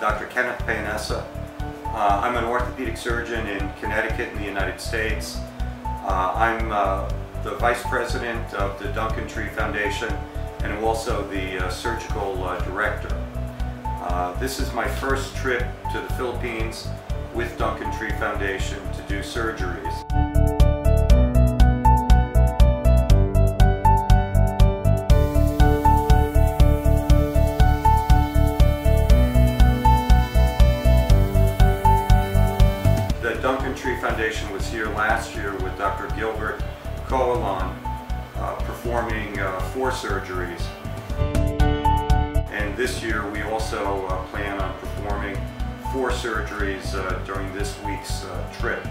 Dr. Kenneth Payanessa. I'm an orthopedic surgeon in Connecticut in the United States. I'm the Vice President of the Duncan Tree Foundation and I'm also the Surgical Director. This is my first trip to the Philippines with Duncan Tree Foundation to do surgeries. The Duncan Tree Foundation was here last year with Dr. Gilbert Coalan performing 4 surgeries. And this year we also plan on performing 4 surgeries during this week's trip.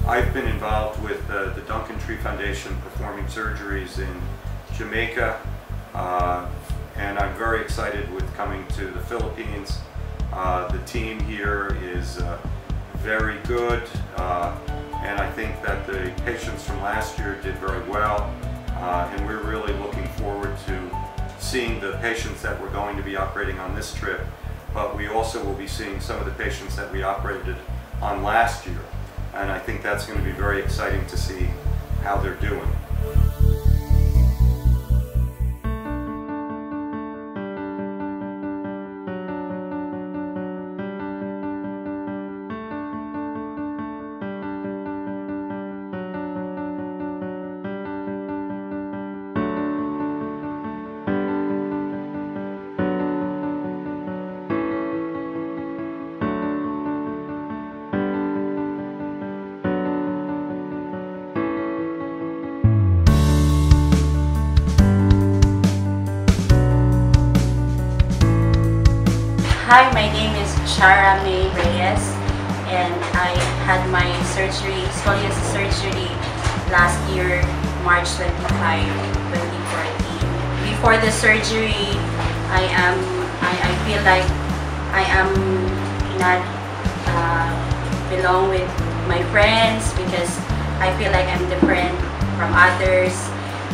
I've been involved with the Duncan Tree Foundation performing surgeries in Jamaica, and I'm very excited with coming to the Philippines. The team here is very good, and I think that the patients from last year did very well, and we're really looking forward to seeing the patients that we're going to be operating on this trip, but we also will be seeing some of the patients that we operated on last year, and I think that's going to be very exciting to see how they're doing. Hi, my name is Shara May Reyes, and I had my surgery, scoliosis surgery, last year, March 25, 2014. Before the surgery, I feel like I am not belong with my friends because I feel like I'm different from others.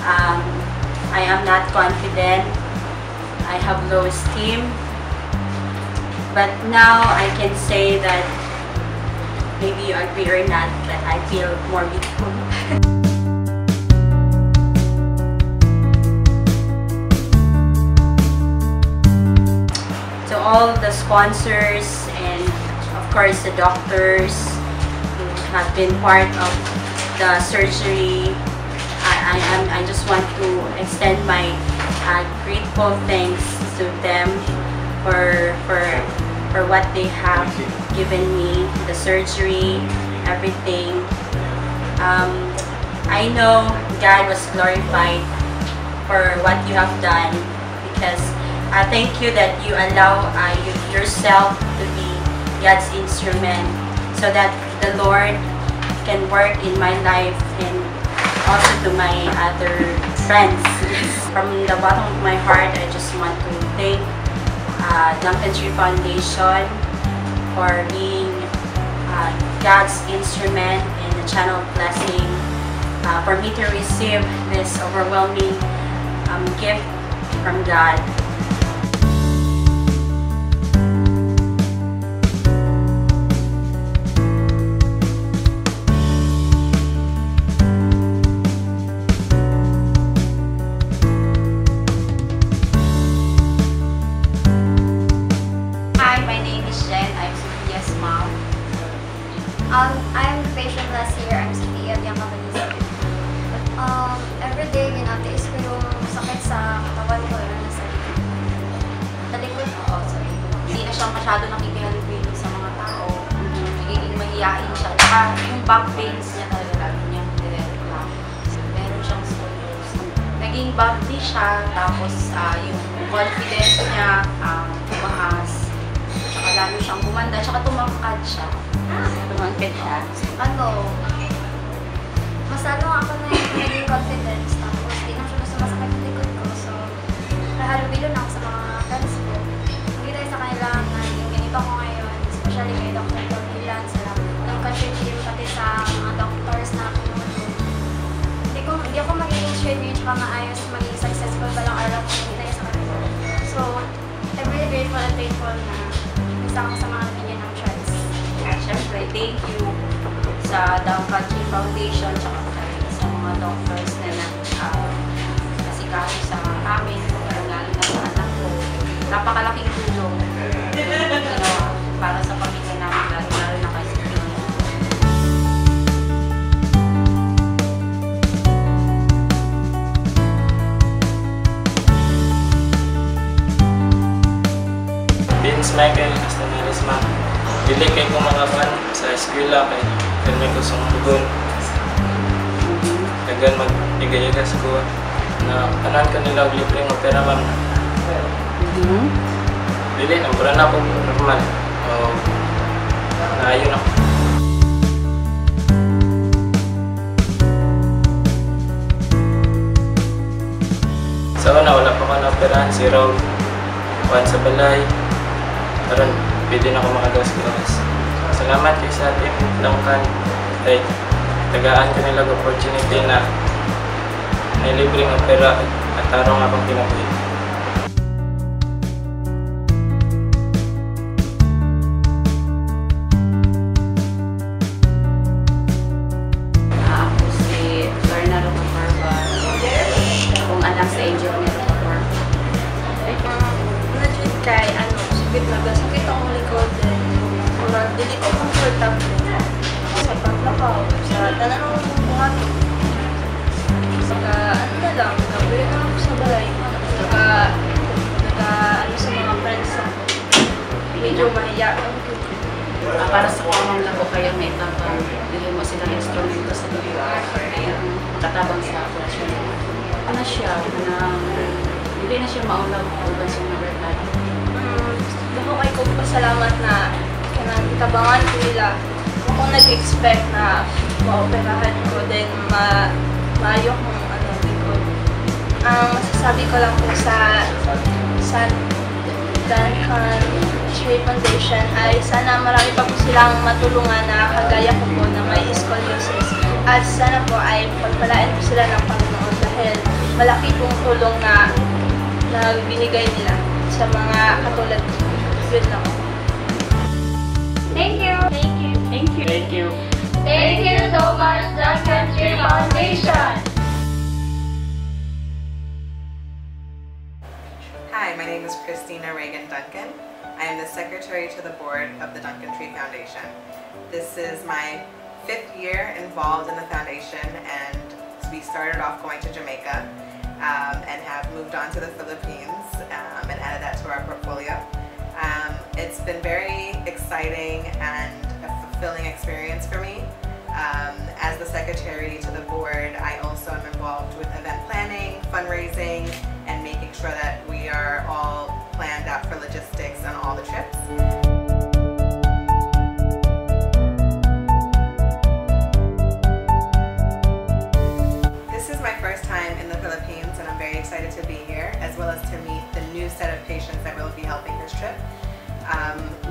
I am not confident. I have low esteem. But now I can say that maybe you agree or not, that I feel more beautiful. To all the sponsors and of course the doctors who have been part of the surgery, I just want to extend my grateful thanks to them for what they have given me, the surgery, everything. I know God was glorified for what you have done, because I thank you that you allow yourself to be God's instrument so that the Lord can work in my life and also to my other friends. From the bottom of my heart, I just want to thank Duncan Tree Foundation for being God's instrument in the channel of blessing, for me to receive this overwhelming gift from God. I'm the patient last year. I'm Sophia every day, ginatiis ko yung sakit sa katawan ko. Sa likod. Sorry. Hindi na siya masyado nakikihalubilo sa mga tao. Nagiging mahiyain siya. Saka yung back pains niya talaga lagi niyang nireklamo. Meron siyang scoliosis. Naging bubbly siya. Tapos yung confidence niya tumaas. Saka lalo siyang bumanda. Saka tumangkad siya. Tumangkad siya? Mas lalo ako na yung naging confidence. Tapos di na siya sumasakit yung likod ko. So, nahalubilo na ako sa mga friends ko. Hindi tayo sa kanila na yung ganito ko ngayon. Especially kay Dr. Milan, sa Duncan Tree, pati sa mga doctors na maayos, maging successful ba lang araw kung hindi tayo sa kanila. So, I'm really grateful and thankful na isa ako sa mga nabigyan ng chance. At syempre, thank you sa Dtf2015 Foundation tsaka sa mga doctors na nag-asikaso sa amin, lalo na sa anak ko. Napakalaking tulong para sa pamilya namin, lalo na kasi Michael, hasta narisma. Dili kay ko mga fan sa eskwela kay kami ko sa dugon. Dagan mag-igayaga sa kuha na tanan kanila og libreng opera ma'am. Dili na pura na po normal. Naayon ako. Sa una wala pa ko na-operahan si Raul. Kuhan sa balay. Karon, pwede na ako makagawas-gawas. Salamat kay sa ating langkan. Ay, tagaan ko nila opportunity na may libreng opera at tarong akong kinabuhi. ako si Lorna Romabarba, akong anak sa Angel Romabarba. Najud kay sakit akong likod din. Murag dili ko comfortable sa paglakaw, sa tanan ng buhat. Saka na lang, nagawin na ako sa balay. Saka sa mga friends ako. Medyo mahiya ako. Para sa kamang lang ko kaya may tabang, dili mo silang instrumento sa lugar, kaya katabang sa operasyon. Ano siya, hindi na siya maulaw uban sa mga verdad. Ako kay ko pasalamat na tabangan ko nila. Kung nag-expect na maoperahan ko, then maayo kong likod. Ang masasabi ko lang po sa Dtf2015 Foundation ay sana marami pa po silang matulungan na kagaya ko po na may scoliosis. At sana po ay pagpalain po sila ng Panginoon dahil malaki pong tulong na binigay nila sa mga katulad ko. Good lang. Thank you. Thank you. Thank you. Thank you. Thank you so much, Dtf2015 Foundation. Hi, my name is Christina Reagan Duncan. I am the secretary to the board of the Duncan Tree Foundation. This is my 5th year involved in the foundation, and we started off going to Jamaica and have moved on to the Philippines and added that to our portfolio. It's been very exciting and a fulfilling experience for me. As the secretary to the board, I also am involved with event planning, fundraising, and making sure that we are all planned out for logistics on all the trips. This is my first time in the Philippines, and I'm very excited to be here, as well as to meet the new set of patients that will be helping this trip.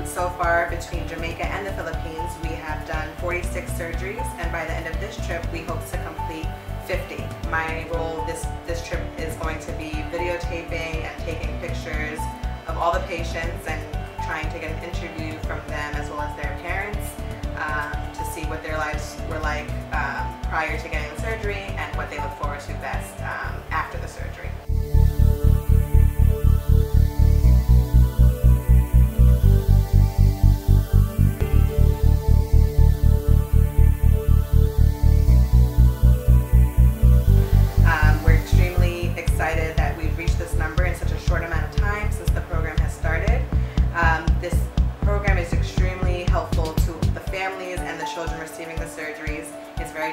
So far, between Jamaica and the Philippines, we have done 46 surgeries, and by the end of this trip, we hope to complete 50. My role this trip is going to be videotaping and taking pictures of all the patients and trying to get an interview from them as well as their parents to see what their lives were like prior to getting the surgery and what they look forward to best after the surgery.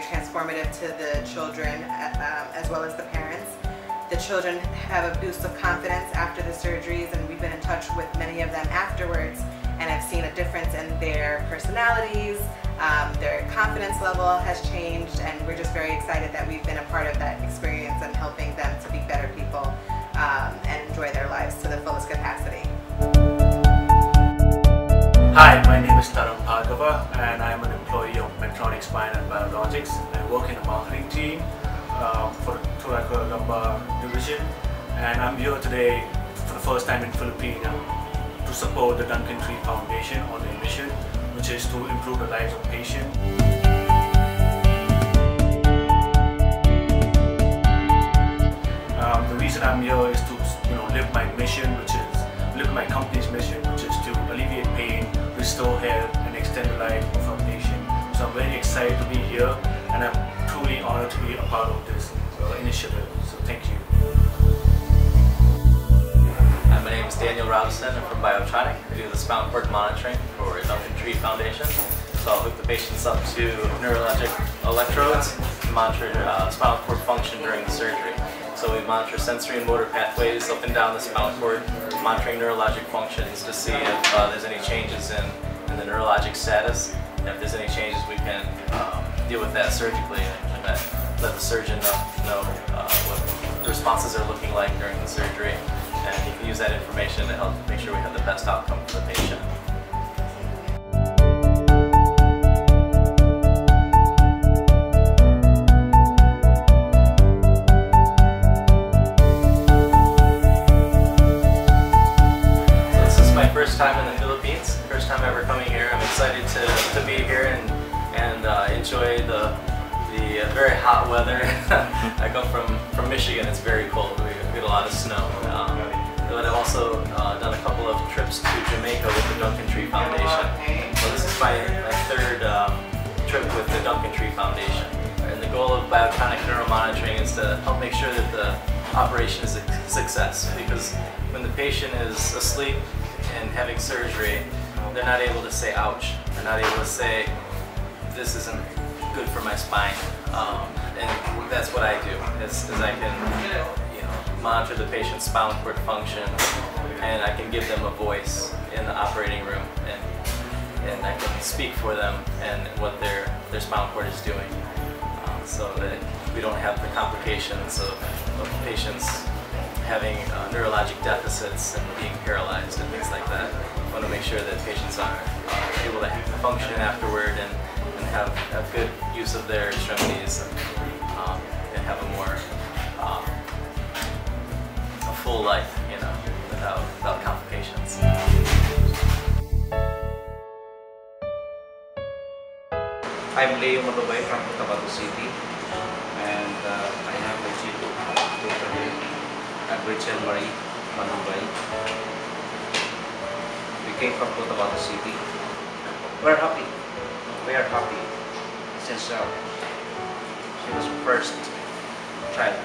Transformative to the children as well as the parents. The children have a boost of confidence after the surgeries, and we've been in touch with many of them afterwards and have seen a difference in their personalities. Their confidence level has changed, and we're just very excited that we've been a part of that experience and helping them to be better people and enjoy their lives to the fullest capacity. Hi, my name is Taram Bhagava, and I'm an employee of Medtronic Spine and Biologics. I work in the marketing team for thoracic lumbar division, and I'm here today for the first time in Philippines to support the Dtf2015 Foundation on their mission, which is to improve the lives of patients. The reason I'm here is to live my mission, live my company's mission, which is to alleviate pain, restore health, and extend the life of our patient. So I'm very excited to be here, and I'm truly honored to be a part of this initiative. So thank you. My name is Daniel Robinson. I'm from Biotronic. I do the spinal cord monitoring for Dtf2015 Foundation. So I'll hook the patients up to neurologic electrodes to monitor spinal cord function during the surgery. So we monitor sensory and motor pathways up and down the spinal cord, monitoring neurologic functions to see if there's any changes in the neurologic status. And if there's any changes, we can deal with that surgically and let the surgeon know what responses are looking like during the surgery. And you can use that information to help make sure we have the best outcome for the patient. First time in the Philippines, first time ever coming here. I'm excited to be here and enjoy the very hot weather. I come from Michigan, it's very cold, we get a lot of snow. But I've also done a couple of trips to Jamaica with the Dtf2015 Foundation. So this is my third trip with the Dtf2015 Foundation. And the goal of biotronic neuromonitoring is to help make sure that the operation is a success, because when the patient is asleep and having surgery, they're not able to say ouch. They're not able to say this isn't good for my spine. And that's what I do. Is I can monitor the patient's spinal cord function, and I can give them a voice in the operating room, and I can speak for them and what their spinal cord is doing, so that we don't have the complications of patients having neurologic deficits and being paralyzed and things like that. I want to make sure that patients are able to function afterward and have good use of their extremities and have a more a full life, without complications. I'm Leo Malubay from Cotabato City, and I have a G2 Rachel Marie Manubay. We came from Cotabato City. We're happy. We are happy since she was first child.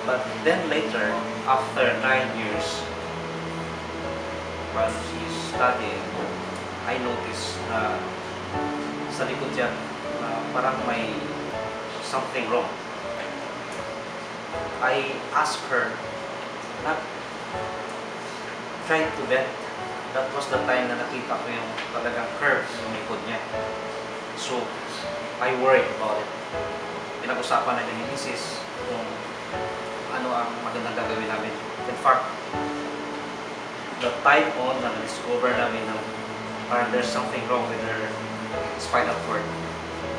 But then later, after 9 years, while she's studying, I noticed na sa likod niya parang may something wrong. I asked her, not trying to bend. That was the time na nakita ko yung talagang curve yung likod niya. So, I worried about it. Pinag-usapan namin ni Mrs. kung ano ang magandang gagawin namin. In fact, the time on na na-discover namin na parang there's something wrong with her spinal cord.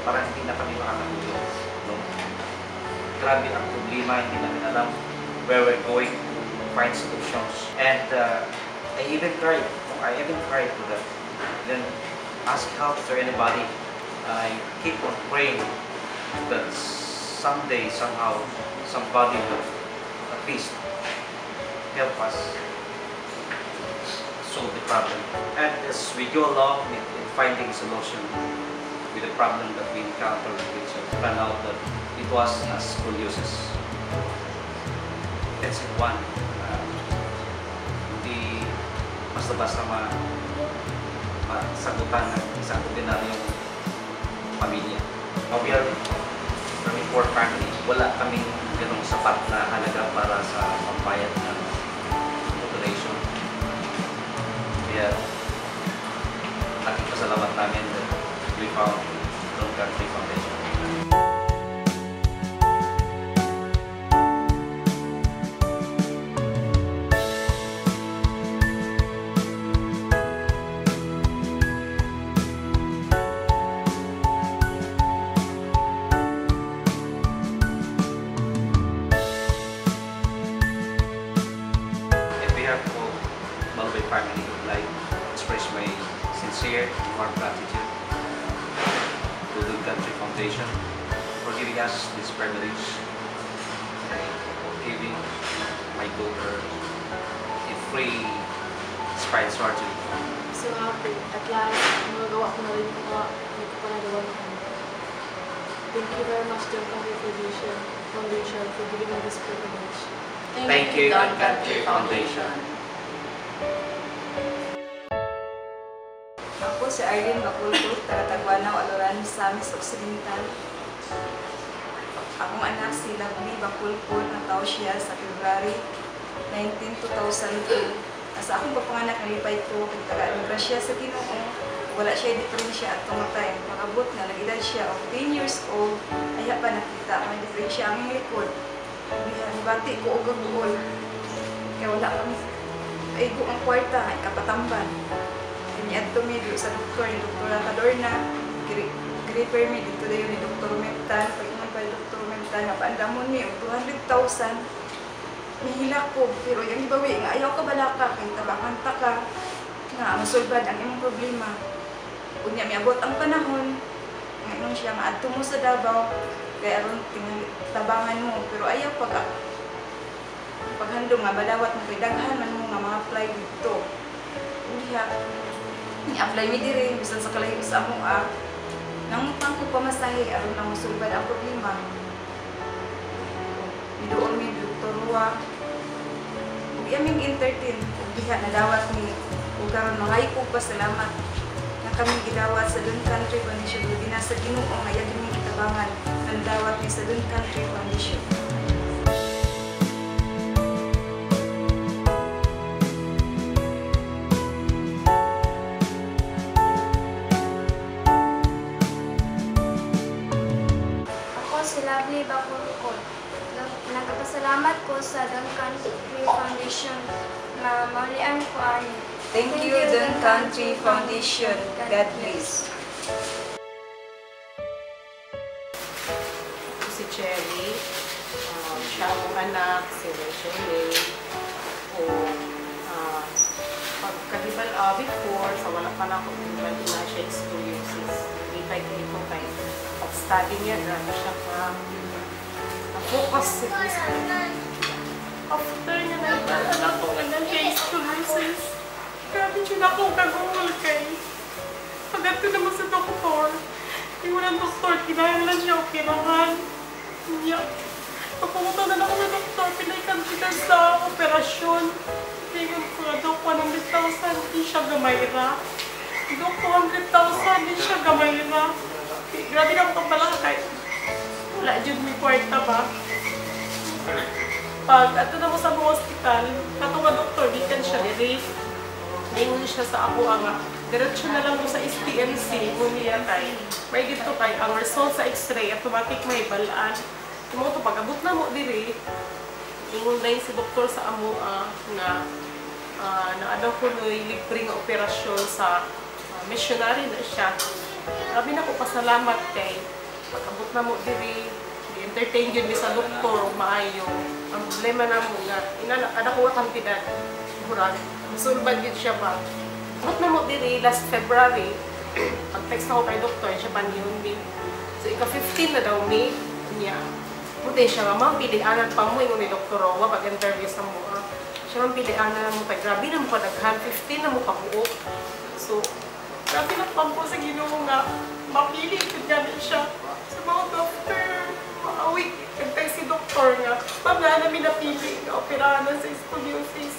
Parang hindi na kami makakatulog. No? Grabe ang problema, hindi namin alam where we're going to find solutions. And I even tried to that. Then ask help to anybody. I keep on praying that someday, somehow, somebody will at least help us solve the problem. And as we go along in finding solution with the problem that we encountered, which turned out that it was scoliosis. That's one. Hindi basta-basta masagutan ng isang ordinaryong pamilya. We are from a poor family. Wala kaming ganong sapat na halaga para sa pambayad ng operation. Kaya laking pasalamat namin that we found Dtf2015 Foundation. share our gratitude to the Country Foundation for giving us this privilege of giving my daughter a free spine surgery. So at last, magagawa ko na rin yung mga nagpapanagawa ko. Thank you very much to the Country Foundation for giving me this privilege. Thank you, Country Foundation. Ako si Arlene Bakulkul, taga-Tagwanaw, Aloran, Misamis Occidental. Akong anak si Lovely Bakulkul, nataw siya sa February 19, 2002. Sa akong papanganak, nalipay ko, taga-emigra siya sa Ginoo. Wala siya diferensya at tumatay. Makabot na, nag-edad siya of 10 years old, kaya pa nakita, may diferensya ang likod. Nibati ko og gugol. Kaya wala kami. Aigo ang kwarta, ay kapatamban. Kanya ato mi sa doktor, ni Dr. Cadorna, refer mi dito dayon ni Dr. Mentan, pag-ingon pa ni Dr. Mentan, napaandamon mi og 200,000. Nihila ko, pero yung ibawi, nga ayaw ka balaka, kay tabangan ta ka, nga masulbad ang imong problema. Unya miabot ang panahon, ngayon siya nga adto mo sa Davao, kaya aron tabangan mo, pero ayaw paghandom nga badawat mo kay daghan man mo nga mga apply dito. Unya, ni-apply mi diri bisan sa kalayo sa amo nang pang ko pamasahe aron lang masulbad ang problema. Miduol mi Dr. Rua. Ug aming entertain ug diha nadawat mi ug karon mga ko pasalamat na kami gidawat sa Dun Country Foundation ug dinasa Ginoo nga yagin mi kitabangan ang dawat ni sa Dun Country Foundation. Ako si Lovely Bakulkul. Nagpasalamat ko sa Dun Country Foundation na maulian ko ani. Thank you Dun Country Foundation. God bless. Si Cherry, siya ang anak, si Rachel o pagkadibal before, sa wala pa na akong dibal na siya scoliosis. Ibay ko ito kay pag-study niya, grabe siya focus sa after niya na alam ko nga siya scoliosis. Grabe siya na akong kagumul kay pagkat ko naman sa doktor. Yung walang doktor, kinahanglan siya operahan. Yeah. Pag pumunta na ako ng doktor, pinaikan kita sa operasyon. Tingnan ko nga, Dok, 100,000, hindi siya gamayra. Dok, 200,000, hindi siya gamayra. Grabe na akong balakay. Wala dyan may kwarta ba? Pag ato na mo sa mga hospital, kato nga doktor, di kan siya diri. Ngayon siya sa ako nga. Diretso na lang mo sa STMC, ngunit kay may dito kay ang result sa x-ray, automatic may balaan. Mo to pag-abot na mo diri, ingon na si doktor sa amo na naadaw ko no'y libreng operasyon sa missionary na siya. Grabe na ko pasalamat kay pag-abot na mo diri, di-entertain yun sa doktor, maayo. Ang problema na mo nga, ada ko nga kantidad. Murag, masulbad yun siya ba? Abot na mo diri last February, pag-text ako kay doktor, siya pa niyon din. So, ika-15 na daw ni niya. Buti siya nga, ma'am, pilianan pa mo yung ni Dr. Rowa pag-interview sa mo. Siya ma'am, pilianan mo kay grabe na mo kadaghan, 15 na mo kabuok. So, grabe na pa po sa Ginoo nga, mapili ko gani siya. Sa mga doctor, maawi, kagtay si doktor nga, ma'am, na namin napili nga operahan sa scoliosis.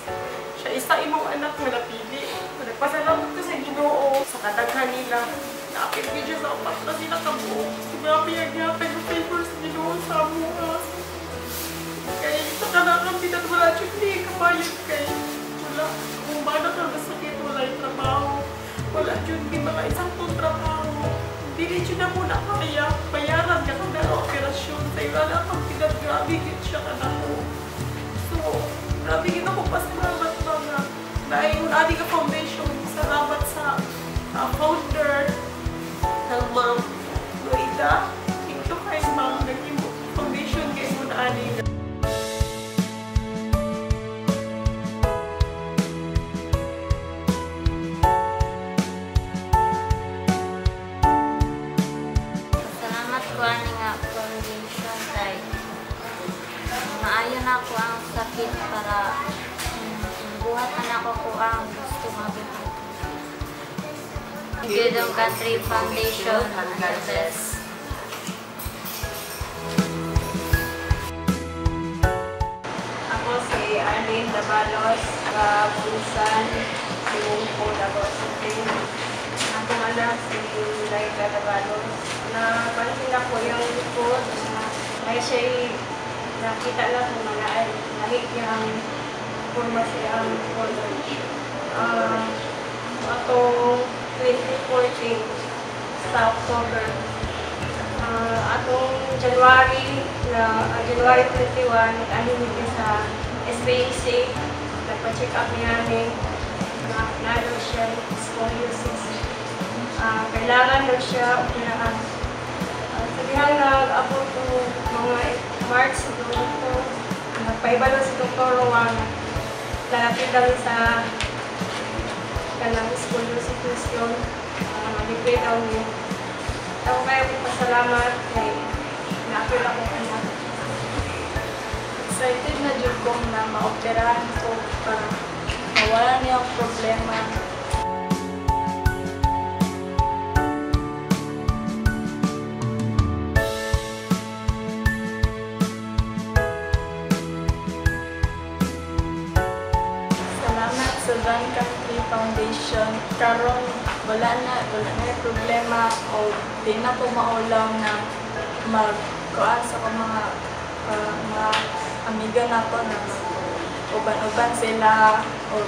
Siya isa imong anak na napili. Nagpasalamat ko sa Ginoo sa kadaghan nila. Naapit ko siya sa upat na sila kabuok. Grabe nga, pero favor sa Ginoo sa mga. Kaya sa kanakang pinatwala siya, hindi kabayad kay wala. Kung mana ka masakit, wala yung trabaho. Wala yun, di mga isang trabaho. Hindi siya na muna kaya. Bayaran ka kung na operasyon. Sa wala kang pinag-grabe siya ka na ko. So, grabe kita ko pasalamat mga. Dahil yung Adiga Foundation, salamat sa founder ng Ma'am Loida. Ito kay Ma'am, naging foundation kay Muna Adiga. na ako ang sakit para buhat na ako ko ang gusto mabuhat. Dtf2015 Country Foundation, God bless. Ako si Arlene Dabalos, kapulisan, Silungko, Davao City. Ako anak si Laika Dabalos. Napansin ako yung report na may siya nakita lang kung lahi niyang formasya ang college. Atong 2014 sa October. Atong January 21, nag-ahinig niya sa SBAC. Nagpa-check up niya na nalo siya scoliosis. Kailangan daw siya operahan. Sabihan nag-abot ko mga March ito. Nagpaibalo si Dr. Rowan. Lalapit daw sa kanang scoliosis question. Mag-pray daw niya. Ako kayo pasalamat kay na-apil ako kanya. Excited na dyan kong na maoperahan ko para mawala niya ang problema. Salamat sa Dtf2015 Foundation. Karon wala na yung problema o di na ko maulaw na magkuhan sa mga amiga nato na uban-uban sila o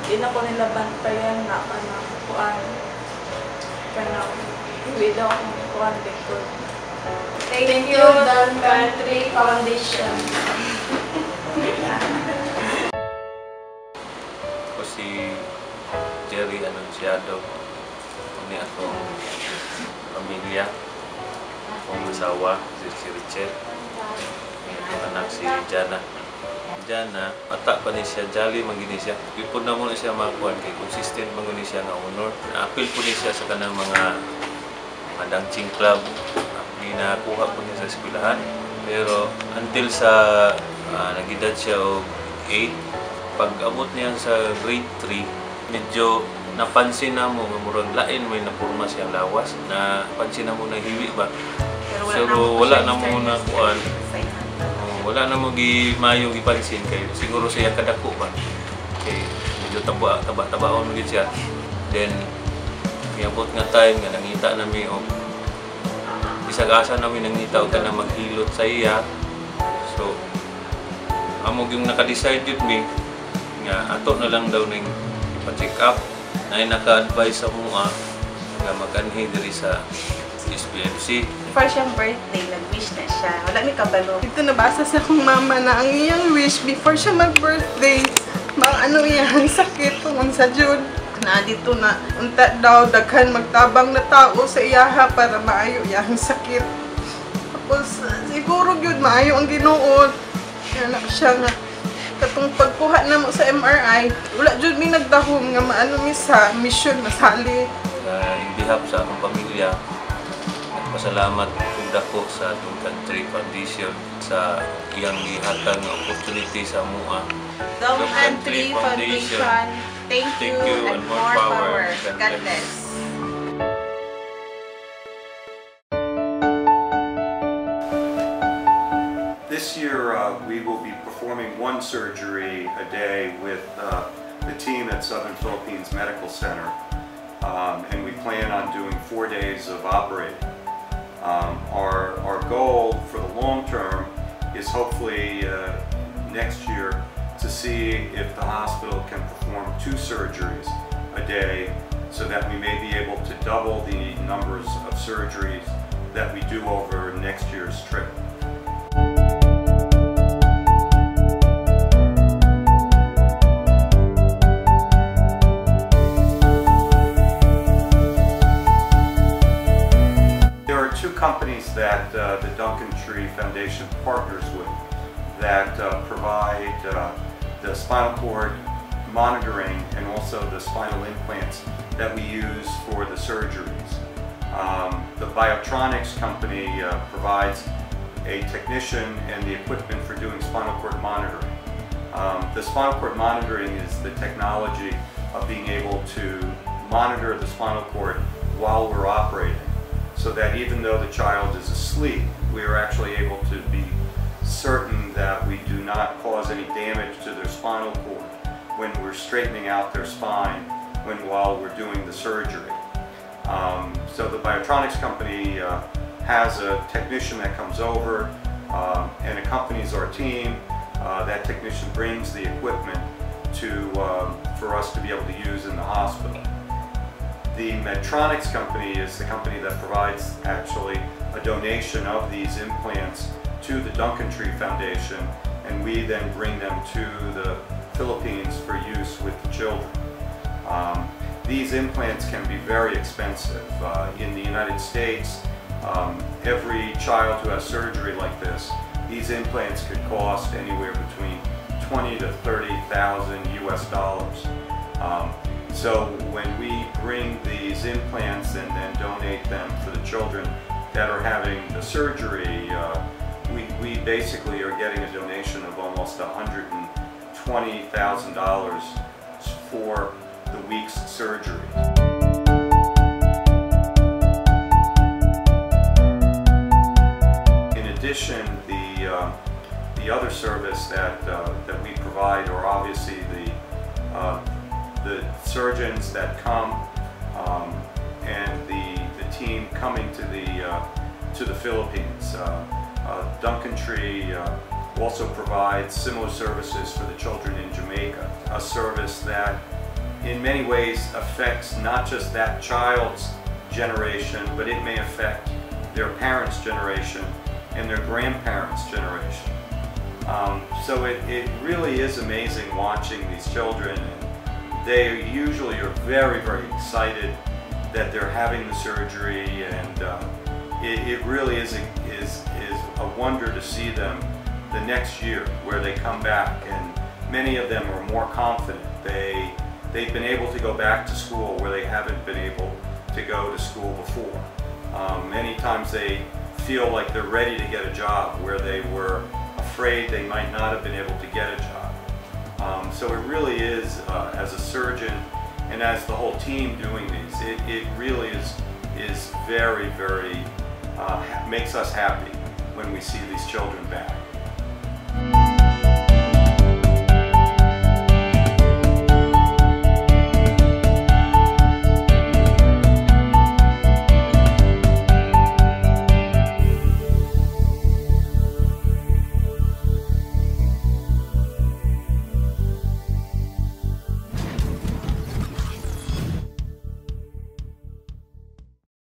di na ko nila bantayan na kuhan kana iwi daw akong kuhan likod. Thank you, Dtf2015 Foundation. Ako si Jerry Anunciado, ni akong pamilya, akong asawa, si Richard, akong anak si Jana. Jana, mata pa ni siya, jolly magini siya. Ipon na muna siya makuhan kay consistent maguni siya nga honor. Na-appeal po ni siya sa kanang mga dancing club. Ginakuha po niya sa eskwelahan. Pero until sa nag-edad siya og 8, pag-abot niya sa grade 3, medyo napansin na mo nga murag lain may napurma siyang lawas na pansin na mo na hiwi ba pero wala na mo na kuan wala na mo gimayong ipansin kay siguro siya kadako ba kay medyo taba-tabaon gid siya then miabot nga time nga nangita nami og isag-asa namin nangita og kana maghilot sa iya so amo yung naka-decide jud mi nga ato na lang daw ning ipa-check up na naka-advise sa mga nga mag-anhi diri sa SPFC. Before siyang birthday, nag-wish na siya. Wala may kabalo. Dito nabasa sa akong mama na ang iyang wish before siya mag-birthday. Ano iyang sakit kung sa June. Na dito na unta daw daghan magtabang na tao sa iyaha para maayo iyang sakit. Tapos siguro gyud maayo ang Ginoo. Kaya siya nga katong pagkuha na mo sa MRI, wala jud mi nagdahom nga maano mi sa mission masali. In behalf sa akong pamilya, nagpasalamat kung dako sa atong country foundation sa iyang gihatag nga opportunity sa mua. Dtf2015 Foundation, thank you and more power. God bless. This year we will be performing one surgery a day with the team at Southern Philippines Medical Center and we plan on doing 4 days of operating. Our goal for the long term is hopefully next year to see if the hospital can perform 2 surgeries a day so that we may be able to double the numbers of surgeries that we do over next year's trip. Companies that the Dtf2015 Foundation partners with that provide the spinal cord monitoring and also the spinal implants that we use for the surgeries. The Biotronics company provides a technician and the equipment for doing spinal cord monitoring. The spinal cord monitoring is the technology of being able to monitor the spinal cord while we're operating, so that even though the child is asleep, we are actually able to be certain that we do not cause any damage to their spinal cord when we're straightening out their spine while we're doing the surgery. So the Biotronics company has a technician that comes over and accompanies our team. That technician brings the equipment for us to be able to use in the hospital. The Medtronics company is the company that provides actually a donation of these implants to the Dtf2015 Foundation, and we then bring them to the Philippines for use with the children. These implants can be very expensive. In the United States, every child who has surgery like this, these implants could cost anywhere between $20,000 to $30,000 US. So when we bring these implants and then donate them for the children that are having the surgery, we basically are getting a donation of almost $120,000 for the week's surgery. In addition, the other service that we provide are obviously the surgeons that come and the team coming to the Philippines. Dtf2015 also provides similar services for the children in Jamaica, a service that in many ways affects not just that child's generation, but it may affect their parents' generation and their grandparents' generation. So it really is amazing watching these children, and they usually are very, very excited that they're having the surgery, and it really is a wonder to see them the next year where they come back, and many of them are more confident. They've been able to go back to school where they haven't been able to go to school before. Many times they feel like they're ready to get a job where they were afraid they might not have been able to get a job. So it really is, as a surgeon and as the whole team doing these, it really is very, very, makes us happy when we see these children back.